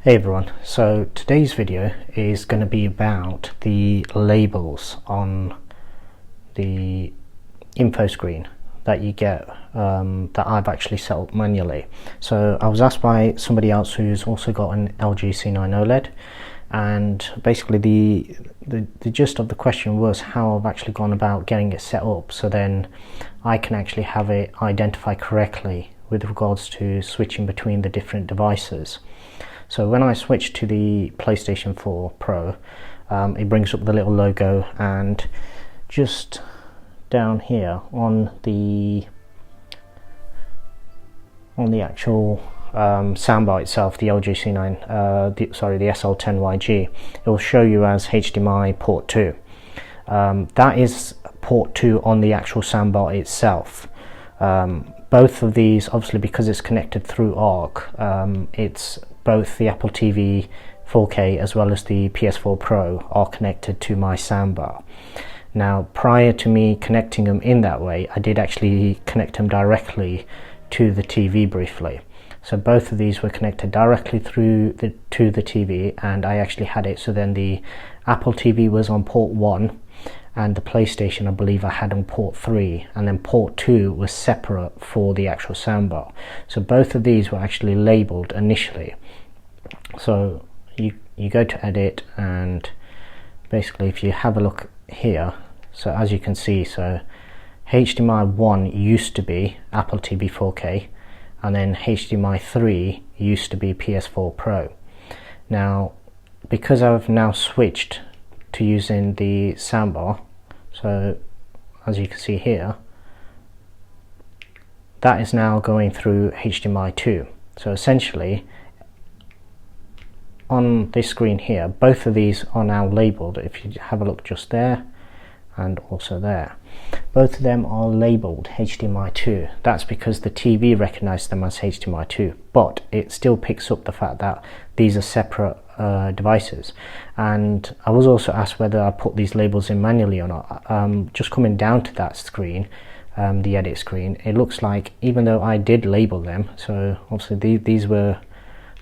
Hey everyone, so today's video is going to be about the labels on the info screen that you get that I've actually set up manually. So I was asked by somebody else who's also got an LG C9 OLED, and basically the gist of the question was how I've actually gone about getting it set up so then I can actually have it identify correctly with regards to switching between the different devices. So when I switch to the PlayStation 4 Pro, it brings up the little logo, and just down here on the actual soundbar itself, the LG C9, the SL10YG, it will show you as HDMI port 2. That is port 2 on the actual soundbar itself. Both of these, obviously because it's connected through ARC, it's both the Apple TV 4K as well as the PS4 Pro are connected to my soundbar. Now, prior to me connecting them in that way, I did actually connect them directly to the TV briefly. So both of these were connected directly through to the TV, and I actually had it so then the Apple TV was on port 1 and the PlayStation, I believe I had on port 3, and then port 2 was separate for the actual soundbar. So both of these were actually labeled initially. So you go to edit, and basically if you have a look here, so as you can see, so HDMI 1 used to be Apple TV 4K, and then HDMI 3 used to be PS4 Pro. Now because I've now switched to using the soundbar, so as you can see here, that is now going through HDMI 2. So essentially on this screen here, both of these are now labeled. If you have a look just there and also there, both of them are labeled HDMI 2. That's because the TV recognized them as HDMI 2, but it still picks up the fact that these are separate devices. And I was also asked whether I put these labels in manually or not. Just coming down to that screen, the edit screen, it looks like even though I did label them, so obviously these were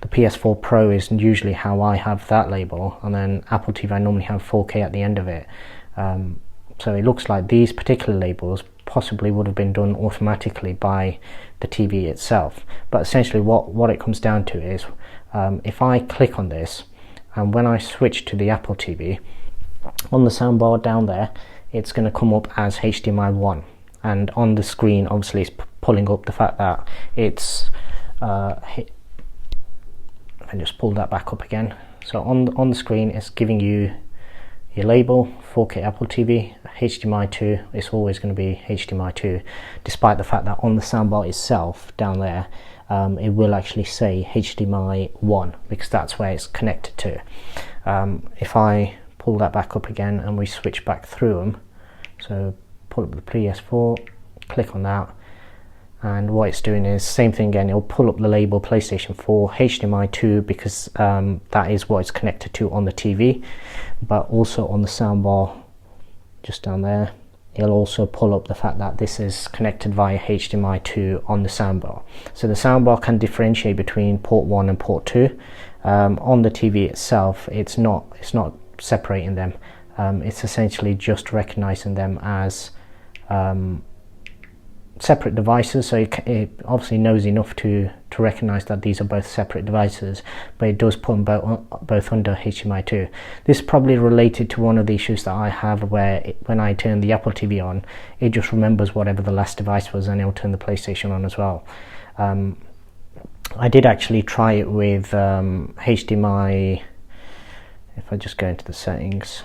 the PS4 Pro is usually how I have that label, and then Apple TV I normally have 4K at the end of it. So it looks like these particular labels possibly would have been done automatically by the TV itself. But essentially what it comes down to is if I click on this, and when I switch to the Apple TV, on the soundbar down there, it's going to come up as HDMI 1. And on the screen, obviously, it's pulling up the fact that it's I just pull that back up again. So on the screen, it's giving you your label 4K Apple TV, HDMI 2. It's always going to be HDMI 2, despite the fact that on the soundbar itself down there, it will actually say HDMI 1 because that's where it's connected to. If I pull that back up again and we switch back through them, so pull up the PS4, click on that, and what it's doing is same thing again. It'll pull up the label PlayStation 4 HDMI 2 because that is what it's connected to on the TV, but also on the soundbar just down there, it'll also pull up the fact that this is connected via HDMI 2 on the soundbar. So the soundbar can differentiate between port 1 and port 2. On the TV itself, it's not separating them. It's essentially just recognizing them as separate devices, so it obviously knows enough to recognize that these are both separate devices, but it does put them both under HDMI 2. This is probably related to one of the issues that I have where when I turn the Apple TV on, it just remembers whatever the last device was and it'll turn the PlayStation on as well. I did actually try it with HDMI. If I just go into the settings,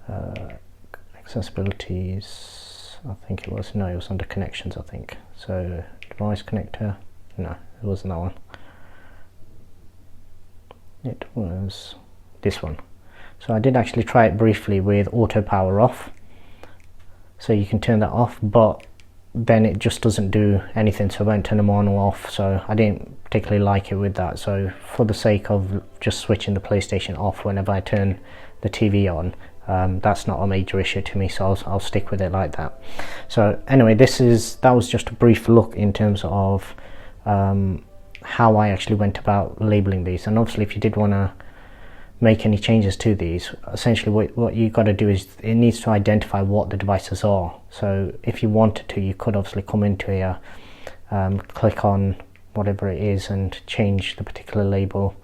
accessibilities, I think it was under connections, I think. So device connector, no, it wasn't that one. It was this one. So I did actually try it briefly with auto power off. So you can turn that off, but then it just doesn't do anything, so it won't turn them on or off. So I didn't particularly like it with that. So for the sake of just switching the PlayStation off whenever I turn the TV on, that's not a major issue to me, so I'll stick with it like that. So anyway, that was just a brief look in terms of how I actually went about labeling these. And obviously if you did want to make any changes to these, essentially what you got to do is it needs to identify what the devices are. So if you wanted to, you could obviously come into here, click on whatever it is and change the particular label.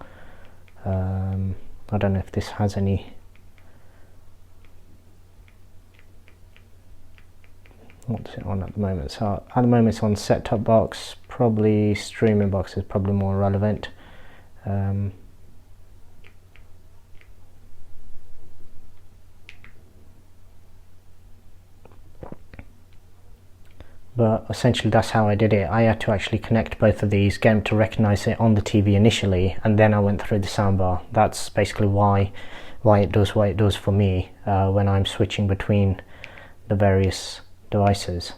I don't know if this has any. What's it on at the moment? So at the moment it's on set-top box. Probably streaming box is probably more relevant. But essentially that's how I did it. I had to actually connect both of these, get them to recognize it on the TV initially, and then I went through the soundbar. That's basically why it does what it does for me when I'm switching between the various devices.